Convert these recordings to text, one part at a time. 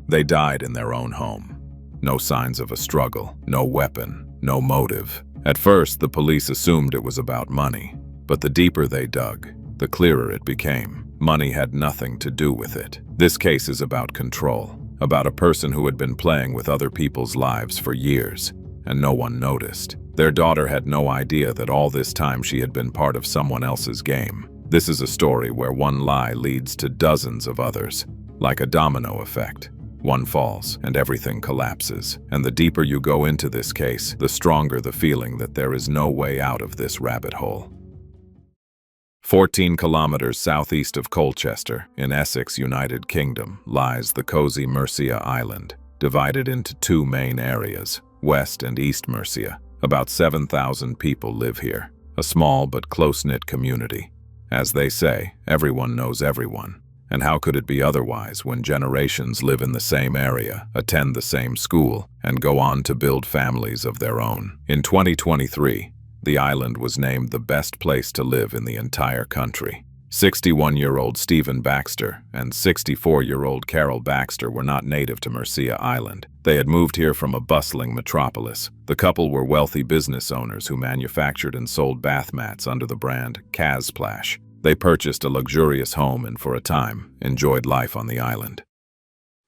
They died in their own home. No signs of a struggle, no weapon, no motive. At first, the police assumed it was about money, but the deeper they dug, the clearer it became. Money had nothing to do with it. This case is about control, about a person who had been playing with other people's lives for years, and no one noticed. Their daughter had no idea that all this time she had been part of someone else's game. This is a story where one lie leads to dozens of others, like a domino effect. One falls, and everything collapses. And the deeper you go into this case, the stronger the feeling that there is no way out of this rabbit hole. 14 kilometers southeast of Colchester, in Essex, United Kingdom, lies the cozy Mercia Island, divided into two main areas, West and East Mercia. About 7,000 people live here, a small but close-knit community. As they say, everyone knows everyone. And how could it be otherwise when generations live in the same area, attend the same school, and go on to build families of their own? In 2023, the island was named the best place to live in the entire country. 61-year-old Stephen Baxter and 64-year-old Carol Baxter were not native to Mercia Island. They had moved here from a bustling metropolis. The couple were wealthy business owners who manufactured and sold bath mats under the brand Casplash. They purchased a luxurious home and, for a time, enjoyed life on the island.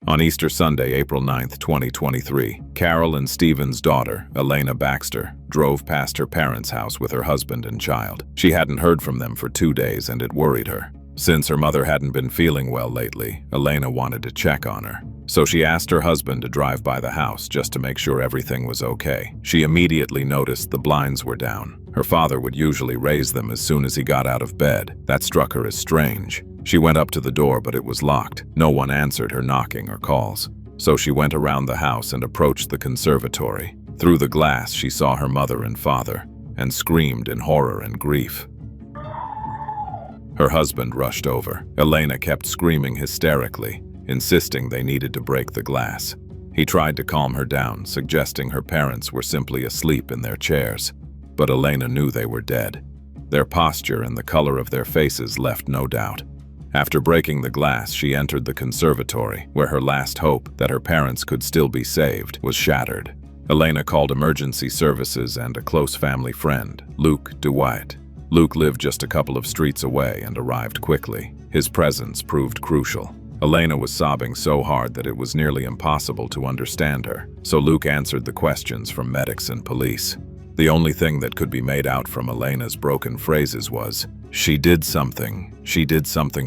On Easter Sunday, April 9, 2023, Carol and Stephen's daughter, Elena Baxter, drove past her parents' house with her husband and child. She hadn't heard from them for 2 days, and it worried her. Since her mother hadn't been feeling well lately, Elena wanted to check on her. So she asked her husband to drive by the house just to make sure everything was okay. She immediately noticed the blinds were down. Her father would usually raise them as soon as he got out of bed. That struck her as strange. She went up to the door, but it was locked. No one answered her knocking or calls. So she went around the house and approached the conservatory. Through the glass, she saw her mother and father, and screamed in horror and grief. Her husband rushed over. Elena kept screaming hysterically, insisting they needed to break the glass. He tried to calm her down, suggesting her parents were simply asleep in their chairs. But Elena knew they were dead. Their posture and the color of their faces left no doubt. After breaking the glass, she entered the conservatory, where her last hope that her parents could still be saved was shattered. Elena called emergency services and a close family friend, Luke DeWitt. Luke lived just a couple of streets away and arrived quickly. His presence proved crucial. Elena was sobbing so hard that it was nearly impossible to understand her, so Luke answered the questions from medics and police. The only thing that could be made out from Elena's broken phrases was, she did something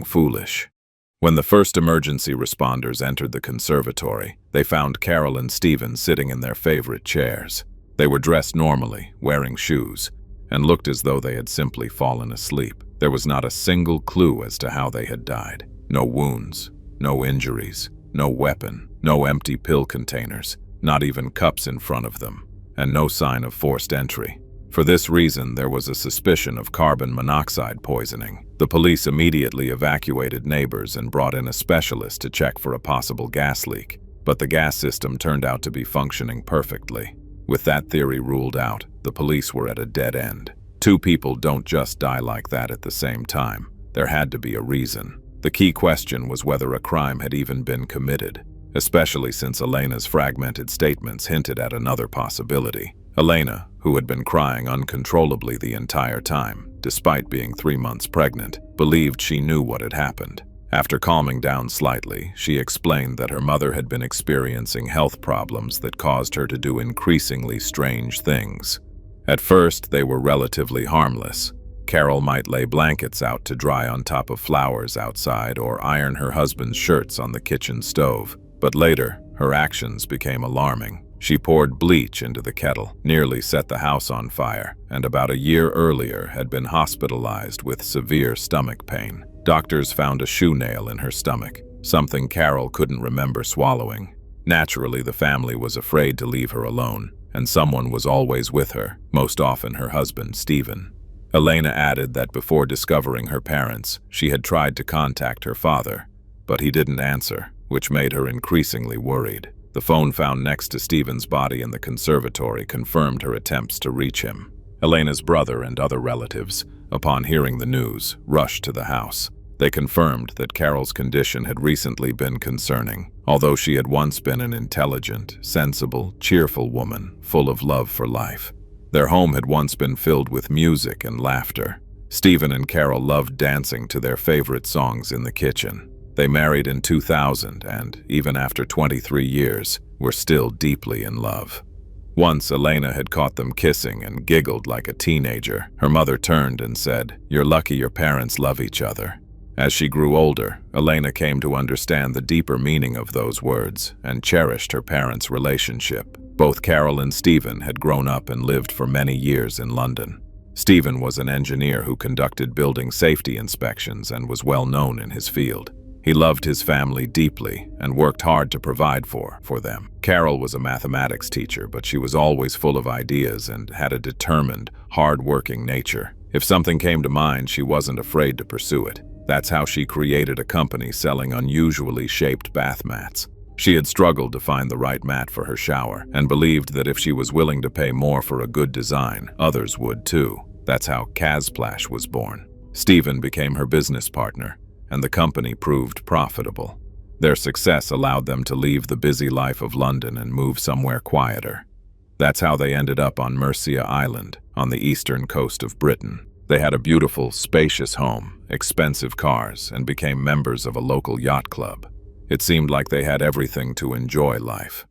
foolish." When the first emergency responders entered the conservatory, they found Carol and Stephen sitting in their favorite chairs. They were dressed normally, wearing shoes, and looked as though they had simply fallen asleep. There was not a single clue as to how they had died. No wounds, no injuries, no weapon, no empty pill containers, not even cups in front of them, and no sign of forced entry. For this reason, there was a suspicion of carbon monoxide poisoning. The police immediately evacuated neighbors and brought in a specialist to check for a possible gas leak, but the gas system turned out to be functioning perfectly. With that theory ruled out, the police were at a dead end. Two people don't just die like that at the same time. There had to be a reason. The key question was whether a crime had even been committed, especially since Elena's fragmented statements hinted at another possibility. Elena, who had been crying uncontrollably the entire time, despite being 3 months pregnant, believed she knew what had happened. After calming down slightly, she explained that her mother had been experiencing health problems that caused her to do increasingly strange things. At first, they were relatively harmless. Carol might lay blankets out to dry on top of flowers outside or iron her husband's shirts on the kitchen stove. But later, her actions became alarming. She poured bleach into the kettle, nearly set the house on fire, and about a year earlier had been hospitalized with severe stomach pain. Doctors found a shoe nail in her stomach, something Carol couldn't remember swallowing. Naturally, the family was afraid to leave her alone, and someone was always with her, most often her husband, Stephen. Elena added that before discovering her parents, she had tried to contact her father, but he didn't answer, which made her increasingly worried. The phone found next to Stephen's body in the conservatory confirmed her attempts to reach him. Elena's brother and other relatives, upon hearing the news, rushed to the house. They confirmed that Carol's condition had recently been concerning, although she had once been an intelligent, sensible, cheerful woman, full of love for life. Their home had once been filled with music and laughter. Stephen and Carol loved dancing to their favorite songs in the kitchen. They married in 2000 and, even after 23 years, were still deeply in love. Once Elena had caught them kissing and giggled like a teenager. Her mother turned and said, "You're lucky your parents love each other." As she grew older, Elena came to understand the deeper meaning of those words and cherished her parents' relationship. Both Carol and Stephen had grown up and lived for many years in London. Stephen was an engineer who conducted building safety inspections and was well known in his field. He loved his family deeply and worked hard to provide for them. Carol was a mathematics teacher, but she was always full of ideas and had a determined, hard-working nature. If something came to mind, she wasn't afraid to pursue it. That's how she created a company selling unusually shaped bath mats. She had struggled to find the right mat for her shower and believed that if she was willing to pay more for a good design, others would too. That's how Casplash was born. Stephen became her business partner, and the company proved profitable. Their success allowed them to leave the busy life of London and move somewhere quieter. That's how they ended up on Mercia Island, on the eastern coast of Britain. They had a beautiful, spacious home, expensive cars, and became members of a local yacht club. It seemed like they had everything to enjoy life.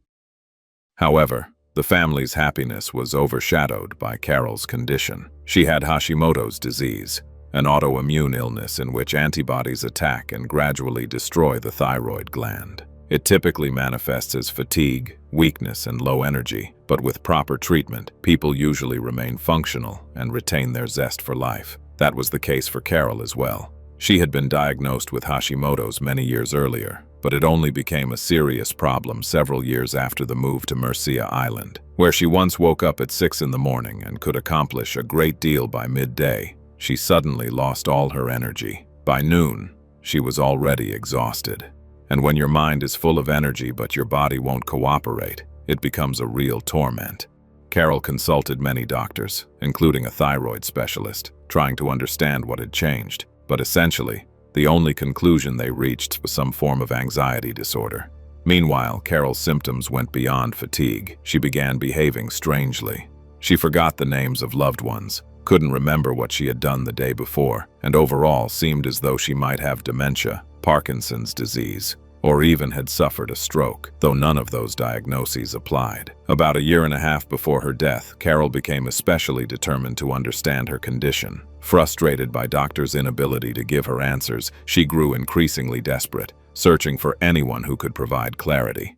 However, the family's happiness was overshadowed by Carol's condition. She had Hashimoto's disease, an autoimmune illness in which antibodies attack and gradually destroy the thyroid gland. It typically manifests as fatigue, weakness, and low energy, but with proper treatment, people usually remain functional and retain their zest for life. That was the case for Carol as well. She had been diagnosed with Hashimoto's many years earlier, but it only became a serious problem several years after the move to Mercia Island, where she once woke up at 6 in the morning and could accomplish a great deal by midday. She suddenly lost all her energy. By noon, she was already exhausted. And when your mind is full of energy but your body won't cooperate, it becomes a real torment. Carol consulted many doctors, including a thyroid specialist, trying to understand what had changed. But essentially, the only conclusion they reached was some form of anxiety disorder. Meanwhile, Carol's symptoms went beyond fatigue. She began behaving strangely. She forgot the names of loved ones, couldn't remember what she had done the day before, and overall seemed as though she might have dementia, Parkinson's disease, or even had suffered a stroke, though none of those diagnoses applied. About a year and a half before her death, Carol became especially determined to understand her condition. Frustrated by doctors' inability to give her answers, she grew increasingly desperate, searching for anyone who could provide clarity.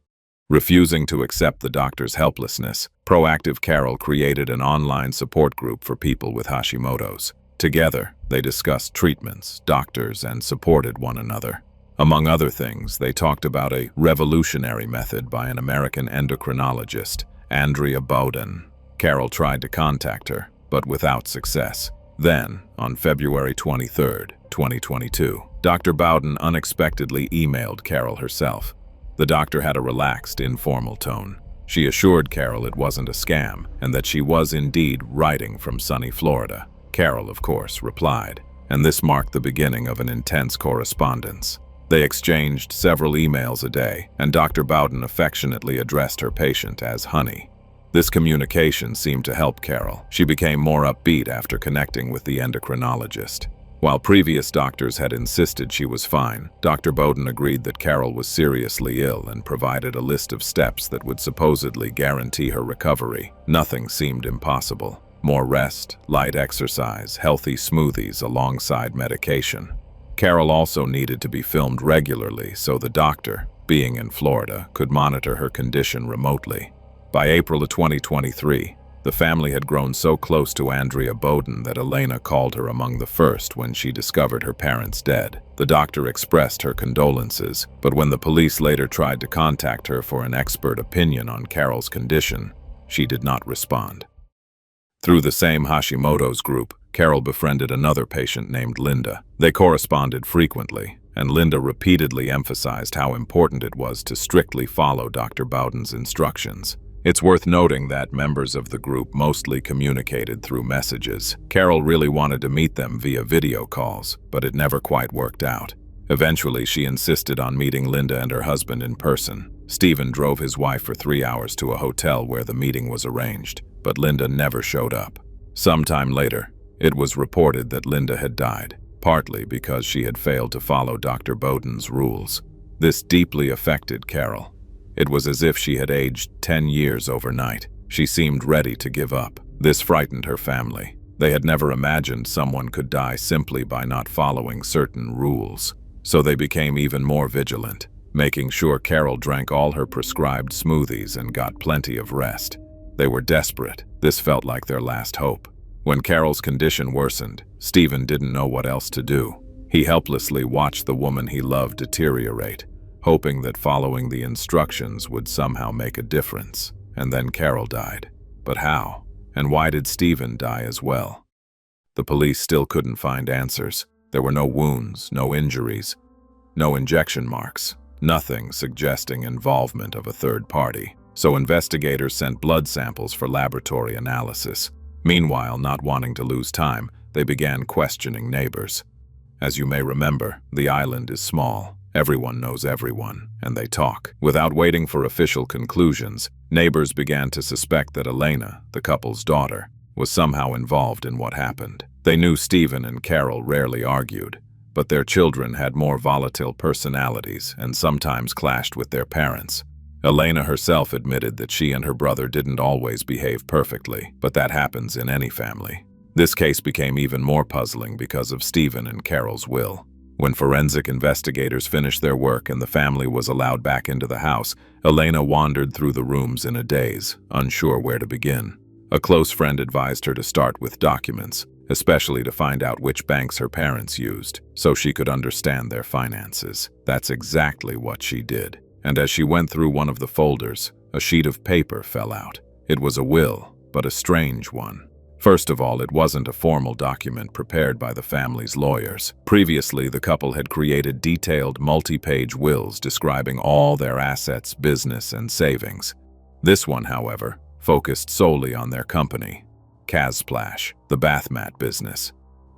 Refusing to accept the doctor's helplessness, proactive Carol created an online support group for people with Hashimoto's. Together, they discussed treatments, doctors, and supported one another. Among other things, they talked about a revolutionary method by an American endocrinologist, Bowden. Carol tried to contact her, but without success. Then, on February 23, 2022, Dr. Bowden unexpectedly emailed Carol herself. The doctor had a relaxed, informal tone. She assured Carol it wasn't a scam and that she was indeed writing from sunny Florida. Carol, of course, replied, and this marked the beginning of an intense correspondence. They exchanged several emails a day, and Dr. Bowden affectionately addressed her patient as Honey. This communication seemed to help Carol. She became more upbeat after connecting with the endocrinologist. While previous doctors had insisted she was fine, Dr. Bowden agreed that Carol was seriously ill and provided a list of steps that would supposedly guarantee her recovery. Nothing seemed impossible. More rest, light exercise, healthy smoothies alongside medication. Carol also needed to be filmed regularly so the doctor, being in Florida, could monitor her condition remotely. By April of 2023, the family had grown so close to Bowden that Elena called her among the first when she discovered her parents dead. The doctor expressed her condolences, but when the police later tried to contact her for an expert opinion on Carol's condition, she did not respond. Through the same Hashimoto's group, Carol befriended another patient named Linda. They corresponded frequently, and Linda repeatedly emphasized how important it was to strictly follow Dr. Bowden's instructions. It's worth noting that members of the group mostly communicated through messages. Carol really wanted to meet them via video calls, but it never quite worked out. Eventually, she insisted on meeting Linda and her husband in person. Stephen drove his wife for 3 hours to a hotel where the meeting was arranged, but Linda never showed up. Sometime later, it was reported that Linda had died, partly because she had failed to follow Dr. Bowden's rules. This deeply affected Carol. It was as if she had aged 10 years overnight. She seemed ready to give up. This frightened her family. They had never imagined someone could die simply by not following certain rules. So they became even more vigilant, making sure Carol drank all her prescribed smoothies and got plenty of rest. They were desperate. This felt like their last hope. When Carol's condition worsened, Stephen didn't know what else to do. He helplessly watched the woman he loved deteriorate, hoping that following the instructions would somehow make a difference. And then Carol died. But how? And why did Stephen die as well? The police still couldn't find answers. There were no wounds, no injuries, no injection marks, nothing suggesting involvement of a third party. So investigators sent blood samples for laboratory analysis. Meanwhile, not wanting to lose time, they began questioning neighbors. As you may remember, the island is small. Everyone knows everyone, and they talk. Without waiting for official conclusions, neighbors began to suspect that Elena, the couple's daughter, was somehow involved in what happened. They knew Stephen and Carol rarely argued, but their children had more volatile personalities and sometimes clashed with their parents. Elena herself admitted that she and her brother didn't always behave perfectly, but that happens in any family. This case became even more puzzling because of Stephen and Carol's will. When forensic investigators finished their work and the family was allowed back into the house, Elena wandered through the rooms in a daze, unsure where to begin. A close friend advised her to start with documents, especially to find out which banks her parents used, so she could understand their finances. That's exactly what she did. And as she went through one of the folders, a sheet of paper fell out. It was a will, but a strange one. First of all, it wasn't a formal document prepared by the family's lawyers. Previously, the couple had created detailed multi-page wills describing all their assets, business, and savings. This one, however, focused solely on their company, Casplash, the bath mat business.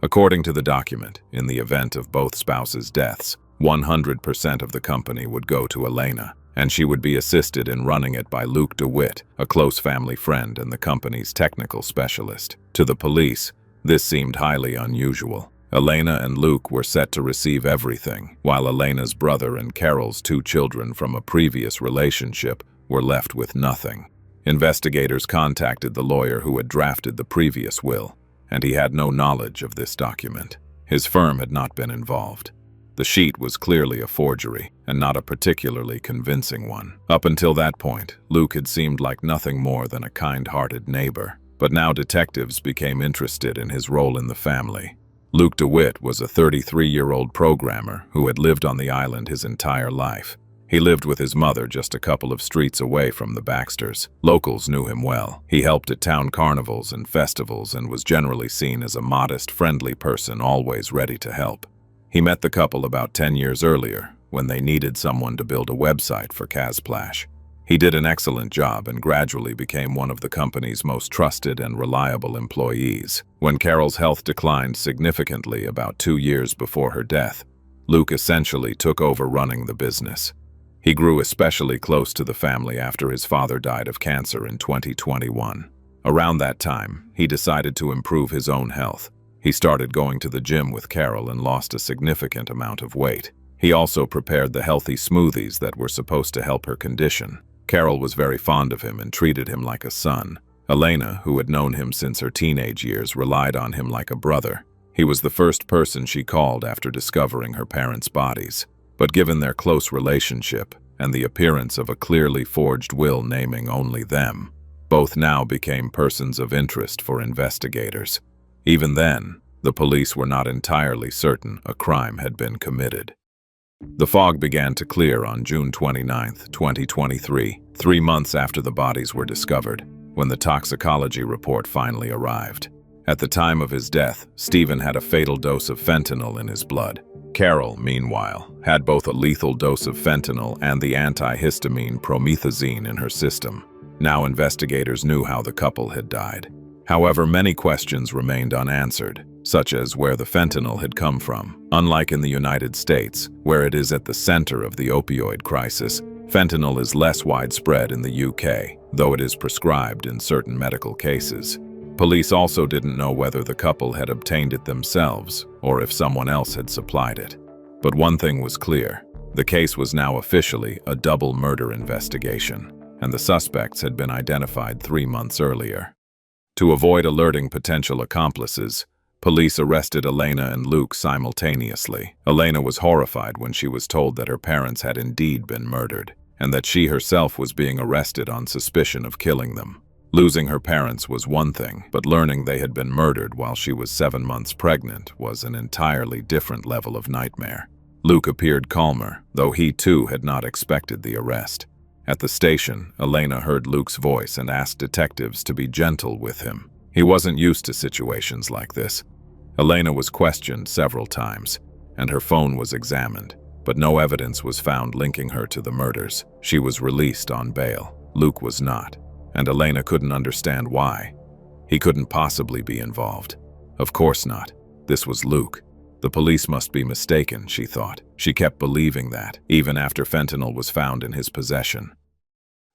According to the document, in the event of both spouses' deaths, 100% of the company would go to Elena, and she would be assisted in running it by Luke DeWitt, a close family friend and the company's technical specialist. To the police, this seemed highly unusual. Elena and Luke were set to receive everything, while Elena's brother and Carol's 2 children from a previous relationship were left with nothing. Investigators contacted the lawyer who had drafted the previous will, and he had no knowledge of this document. His firm had not been involved. The sheet was clearly a forgery, and not a particularly convincing one. Up until that point, Luke had seemed like nothing more than a kind-hearted neighbor. But now detectives became interested in his role in the family. Luke DeWitt was a 33-year-old programmer who had lived on the island his entire life. He lived with his mother just a couple of streets away from the Baxters. Locals knew him well. He helped at town carnivals and festivals and was generally seen as a modest, friendly person always ready to help. He met the couple about 10 years earlier, when they needed someone to build a website for Casplash. He did an excellent job and gradually became one of the company's most trusted and reliable employees. When Carol's health declined significantly about 2 years before her death, Luke essentially took over running the business. He grew especially close to the family after his father died of cancer in 2021. Around that time, he decided to improve his own health. He started going to the gym with Carol and lost a significant amount of weight. He also prepared the healthy smoothies that were supposed to help her condition. Carol was very fond of him and treated him like a son. Elena, who had known him since her teenage years, relied on him like a brother. He was the first person she called after discovering her parents' bodies. But given their close relationship and the appearance of a clearly forged will naming only them, both now became persons of interest for investigators. Even then, the police were not entirely certain a crime had been committed. The fog began to clear on June 29, 2023, 3 months after the bodies were discovered, when the toxicology report finally arrived. At the time of his death, Stephen had a fatal dose of fentanyl in his blood. Carol, meanwhile, had both a lethal dose of fentanyl and the antihistamine promethazine in her system. Now investigators knew how the couple had died. However, many questions remained unanswered, such as where the fentanyl had come from. Unlike in the United States, where it is at the center of the opioid crisis, fentanyl is less widespread in the UK, though it is prescribed in certain medical cases. Police also didn't know whether the couple had obtained it themselves or if someone else had supplied it. But one thing was clear: the case was now officially a double murder investigation, and the suspects had been identified 3 months earlier. To avoid alerting potential accomplices, police arrested Elena and Luke simultaneously. Elena was horrified when she was told that her parents had indeed been murdered, and that she herself was being arrested on suspicion of killing them. Losing her parents was one thing, but learning they had been murdered while she was 7 months pregnant was an entirely different level of nightmare. Luke appeared calmer, though he too had not expected the arrest. At the station, Elena heard Luke's voice and asked detectives to be gentle with him. He wasn't used to situations like this. Elena was questioned several times, and her phone was examined, but no evidence was found linking her to the murders. She was released on bail. Luke was not, and Elena couldn't understand why. He couldn't possibly be involved. Of course not. This was Luke. The police must be mistaken, she thought. She kept believing that, even after fentanyl was found in his possession.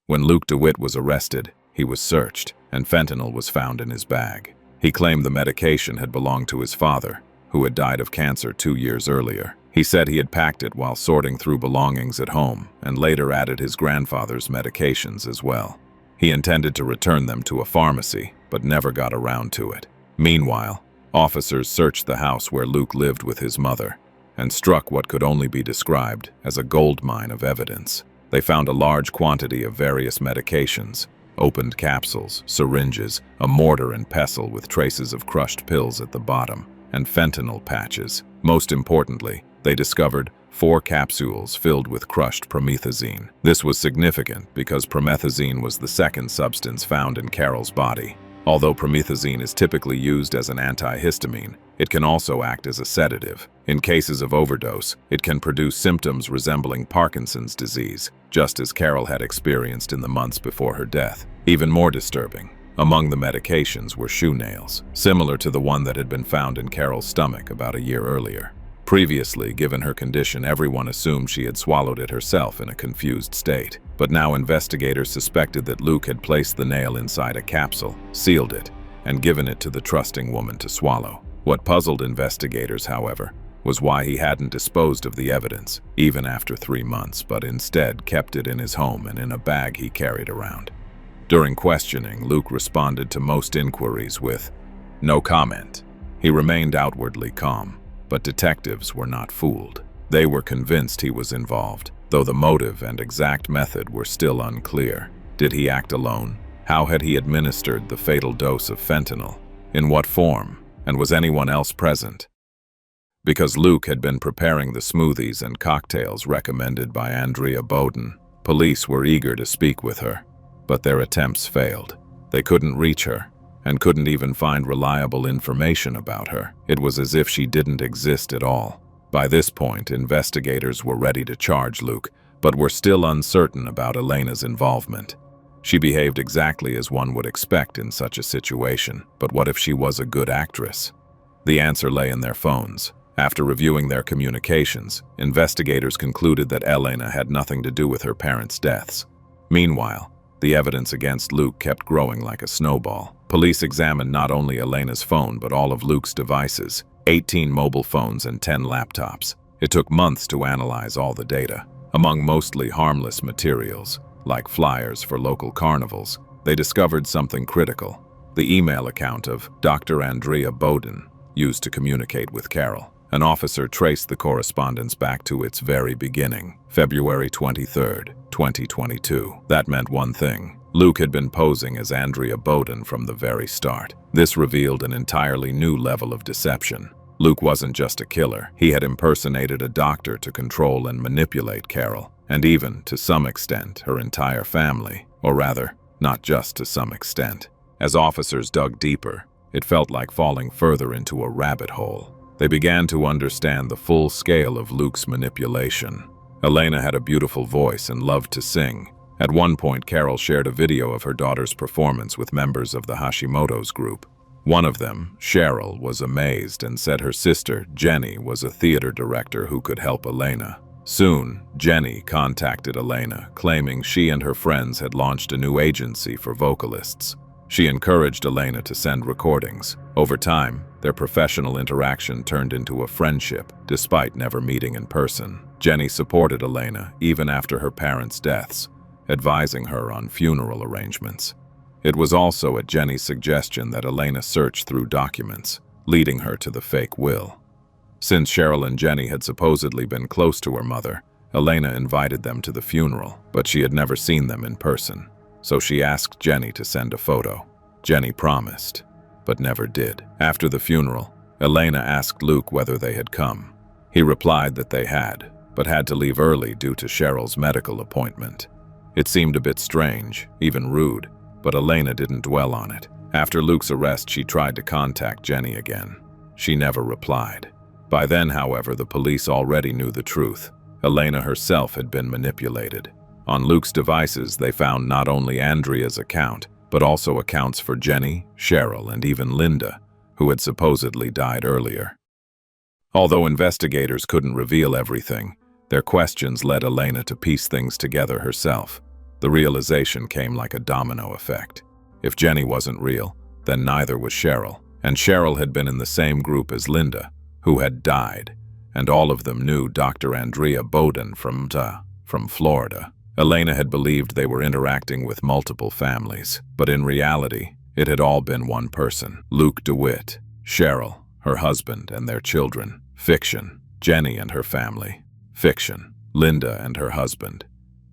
When Luke DeWitt was arrested, he was searched, and fentanyl was found in his bag. He claimed the medication had belonged to his father, who had died of cancer 2 years earlier. He said he had packed it while sorting through belongings at home, and later added his grandfather's medications as well. He intended to return them to a pharmacy, but never got around to it. Meanwhile, officers searched the house where Luke lived with his mother, and struck what could only be described as a goldmine of evidence. They found a large quantity of various medications, opened capsules, syringes, a mortar and pestle with traces of crushed pills at the bottom, and fentanyl patches. Most importantly, they discovered 4 capsules filled with crushed promethazine. This was significant because promethazine was the second substance found in Carol's body. Although promethazine is typically used as an antihistamine, it can also act as a sedative. In cases of overdose, it can produce symptoms resembling Parkinson's disease, just as Carol had experienced in the months before her death. Even more disturbing, among the medications were shoe nails, similar to the one that had been found in Carol's stomach about a year earlier. Previously, given her condition, everyone assumed she had swallowed it herself in a confused state. But now investigators suspected that Luke had placed the nail inside a capsule, sealed it, and given it to the trusting woman to swallow. What puzzled investigators, however, was why he hadn't disposed of the evidence, even after 3 months, but instead kept it in his home and in a bag he carried around. During questioning, Luke responded to most inquiries with no comment. He remained outwardly calm, but detectives were not fooled. They were convinced he was involved, though the motive and exact method were still unclear. Did he act alone? How had he administered the fatal dose of fentanyl? In what form? And was anyone else present? Because Luke had been preparing the smoothies and cocktails recommended by Andrea Bowden, police were eager to speak with her, but their attempts failed. They couldn't reach her, and couldn't even find reliable information about her. It was as if she didn't exist at all. By this point, investigators were ready to charge Luke, but were still uncertain about Elena's involvement. She behaved exactly as one would expect in such a situation, but what if she was a good actress? The answer lay in their phones. After reviewing their communications, investigators concluded that Elena had nothing to do with her parents' deaths. Meanwhile, the evidence against Luke kept growing like a snowball. Police examined not only Elena's phone but all of Luke's devices, 18 mobile phones and 10 laptops. It took months to analyze all the data. Among mostly harmless materials, like flyers for local carnivals, they discovered something critical: the email account of Dr. Andrea Bowden, used to communicate with Carol. An officer traced the correspondence back to its very beginning, February 23, 2022. That meant one thing: Luke had been posing as Andrea Bowden from the very start. This revealed an entirely new level of deception. Luke wasn't just a killer. He had impersonated a doctor to control and manipulate Carol, and even, to some extent, her entire family. Or rather, not just to some extent. As officers dug deeper, it felt like falling further into a rabbit hole. They began to understand the full scale of Luke's manipulation. Elena had a beautiful voice and loved to sing, At one point, Carol shared a video of her daughter's performance with members of the Hashimoto's group. One of them, Cheryl, was amazed and said her sister, Jenny, was a theater director who could help Elena. Soon, Jenny contacted Elena, claiming she and her friends had launched a new agency for vocalists. She encouraged Elena to send recordings. Over time, their professional interaction turned into a friendship, despite never meeting in person. Jenny supported Elena even after her parents' deaths, advising her on funeral arrangements. It was also at Jenny's suggestion that Elena searched through documents, leading her to the fake will. Since Cheryl and Jenny had supposedly been close to her mother, Elena invited them to the funeral, but she had never seen them in person. So she asked Jenny to send a photo. Jenny promised, but never did. After the funeral, Elena asked Luke whether they had come. He replied that they had, but had to leave early due to Cheryl's medical appointment. It seemed a bit strange, even rude, but Elena didn't dwell on it. After Luke's arrest, she tried to contact Jenny again. She never replied. By then, however, the police already knew the truth. Elena herself had been manipulated. On Luke's devices, they found not only Andrea's account, but also accounts for Jenny, Cheryl, and even Linda, who had supposedly died earlier. Although investigators couldn't reveal everything, their questions led Elena to piece things together herself. The realization came like a domino effect. If Jenny wasn't real, then neither was Cheryl, and Cheryl had been in the same group as Linda, who had died, and all of them knew Dr. Andrea Bowden from Florida. Elena had believed they were interacting with multiple families, but in reality, it had all been one person. Luke DeWitt, Cheryl, her husband, and their children. Fiction. Jenny and her family. Fiction. Linda and her husband.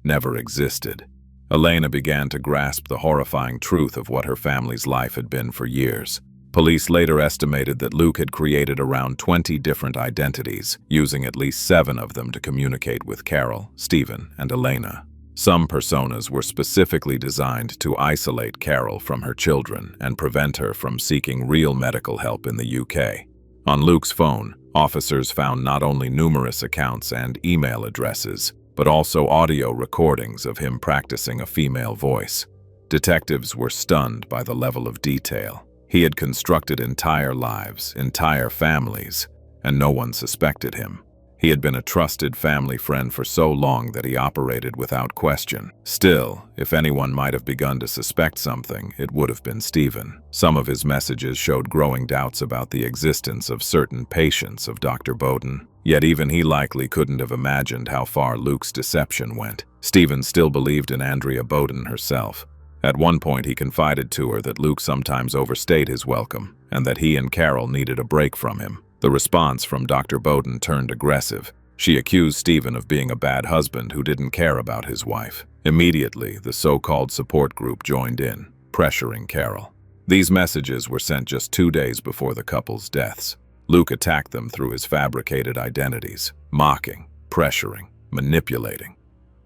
Never existed. Elena began to grasp the horrifying truth of what her family's life had been for years. Police later estimated that Luke had created around 20 different identities, using at least 7 of them to communicate with Carol, Stephen, and Elena. Some personas were specifically designed to isolate Carol from her children and prevent her from seeking real medical help in the UK. On Luke's phone, officers found not only numerous accounts and email addresses, but also audio recordings of him practicing a female voice. Detectives were stunned by the level of detail. He had constructed entire lives, entire families, and no one suspected him. He had been a trusted family friend for so long that he operated without question. Still, if anyone might have begun to suspect something, it would have been Stephen. Some of his messages showed growing doubts about the existence of certain patients of Dr. Bowden. Yet even he likely couldn't have imagined how far Luke's deception went. Stephen still believed in Andrea Bowden herself. At one point, he confided to her that Luke sometimes overstayed his welcome, and that he and Carol needed a break from him. The response from Dr. Bowden turned aggressive. She accused Stephen of being a bad husband who didn't care about his wife. Immediately, the so-called support group joined in, pressuring Carol. These messages were sent just 2 days before the couple's deaths. Luke attacked them through his fabricated identities, mocking, pressuring, manipulating.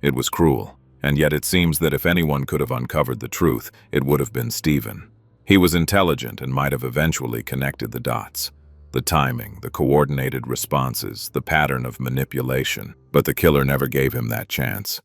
It was cruel, and yet it seems that if anyone could have uncovered the truth, it would have been Stephen. He was intelligent and might have eventually connected the dots. The timing, the coordinated responses, the pattern of manipulation, but the killer never gave him that chance.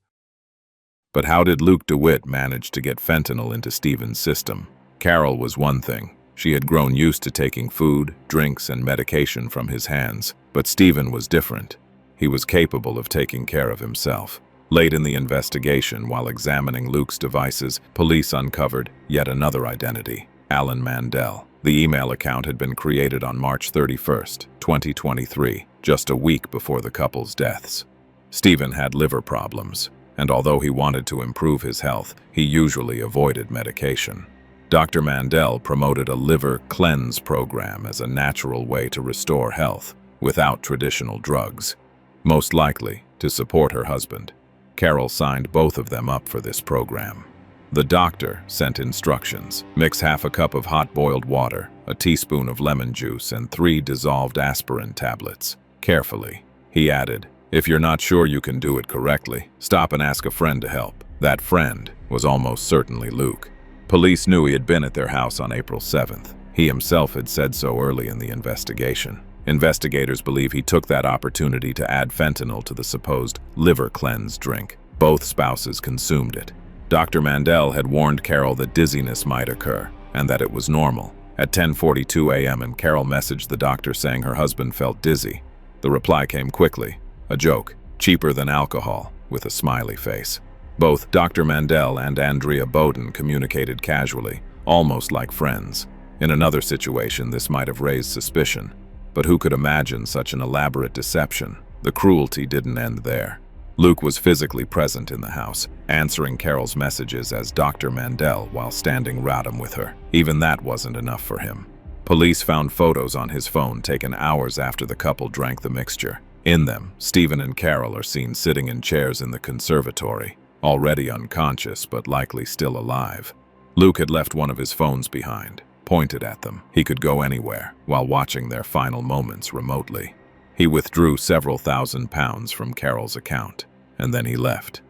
But how did Luke DeWitt manage to get fentanyl into Stephen's system? Carol was one thing. She had grown used to taking food, drinks, and medication from his hands, but Stephen was different. He was capable of taking care of himself. Late in the investigation, while examining Luke's devices, police uncovered yet another identity, Alan Mandel. The email account had been created on March 31st, 2023, just a week before the couple's deaths. Stephen had liver problems, and although he wanted to improve his health, he usually avoided medication. Dr. Mandel promoted a liver cleanse program as a natural way to restore health, without traditional drugs. Most likely, to support her husband. Carol signed both of them up for this program. The doctor sent instructions. Mix half a cup of hot boiled water, a teaspoon of lemon juice, and 3 dissolved aspirin tablets. Carefully, he added, if you're not sure you can do it correctly, stop and ask a friend to help. That friend was almost certainly Luke. Police knew he had been at their house on April 7th. He himself had said so early in the investigation. Investigators believe he took that opportunity to add fentanyl to the supposed liver cleanse drink. Both spouses consumed it. Dr. Mandel had warned Carol that dizziness might occur, and that it was normal. At 10:42 a.m. and Carol messaged the doctor saying her husband felt dizzy. The reply came quickly, a joke, cheaper than alcohol, with a smiley face. Both Dr. Mandel and Andrea Bowden communicated casually, almost like friends. In another situation, this might have raised suspicion. But who could imagine such an elaborate deception? The cruelty didn't end there. Luke was physically present in the house, answering Carol's messages as Dr. Mandel while standing random with her. Even that wasn't enough for him. Police found photos on his phone taken hours after the couple drank the mixture. In them, Stephen and Carol are seen sitting in chairs in the conservatory, already unconscious but likely still alive. Luke had left one of his phones behind, pointed at them. He could go anywhere while watching their final moments remotely. He withdrew several £1,000s from Carol's account, and then he left.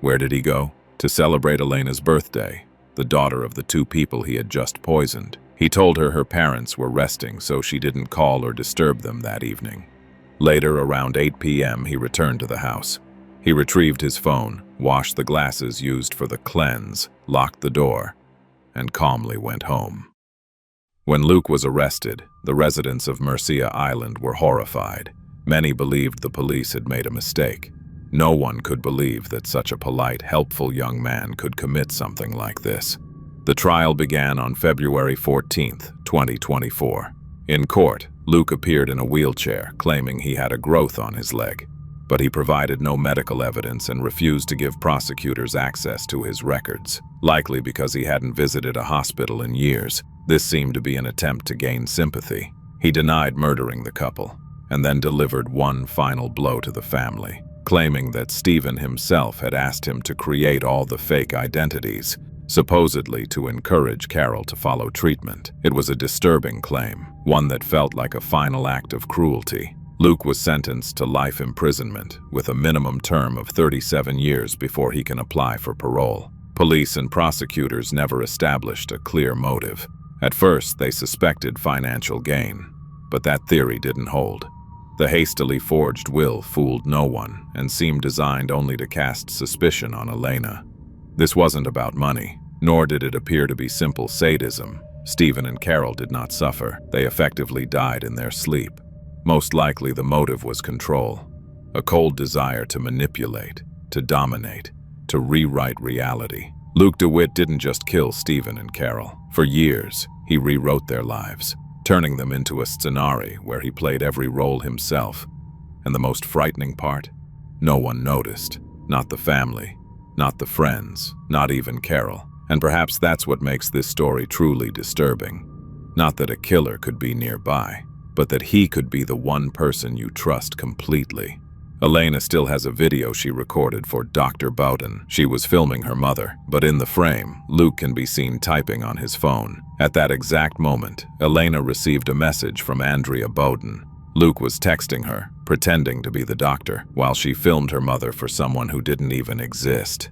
Where did he go? To celebrate Elena's birthday, the daughter of the two people he had just poisoned. He told her her parents were resting, so she didn't call or disturb them that evening. Later, around 8 p.m., he returned to the house. He retrieved his phone, washed the glasses used for the cleanse, locked the door, and calmly went home. When Luke was arrested, the residents of Murcia Island were horrified. Many believed the police had made a mistake. No one could believe that such a polite, helpful young man could commit something like this. The trial began on February 14, 2024. In court, Luke appeared in a wheelchair, claiming he had a growth on his leg. But he provided no medical evidence and refused to give prosecutors access to his records, likely because he hadn't visited a hospital in years. This seemed to be an attempt to gain sympathy. He denied murdering the couple, and then delivered one final blow to the family, claiming that Stephen himself had asked him to create all the fake identities, supposedly to encourage Carol to follow treatment. It was a disturbing claim, one that felt like a final act of cruelty. Luke was sentenced to life imprisonment, with a minimum term of 37 years before he can apply for parole. Police and prosecutors never established a clear motive. At first, they suspected financial gain, but that theory didn't hold. The hastily forged will fooled no one and seemed designed only to cast suspicion on Elena. This wasn't about money, nor did it appear to be simple sadism. Stephen and Carol did not suffer. They effectively died in their sleep. Most likely the motive was control, a cold desire to manipulate, to dominate, to rewrite reality. Luke DeWitt didn't just kill Stephen and Carol. For years, he rewrote their lives, turning them into a scenario where he played every role himself. And the most frightening part? No one noticed. Not the family, not the friends, not even Carol. And perhaps that's what makes this story truly disturbing. Not that a killer could be nearby, but that he could be the one person you trust completely. Elena still has a video she recorded for Dr. Bowden. She was filming her mother, but in the frame, Luke can be seen typing on his phone. At that exact moment, Elena received a message from Andrea Bowden. Luke was texting her, pretending to be the doctor, while she filmed her mother for someone who didn't even exist.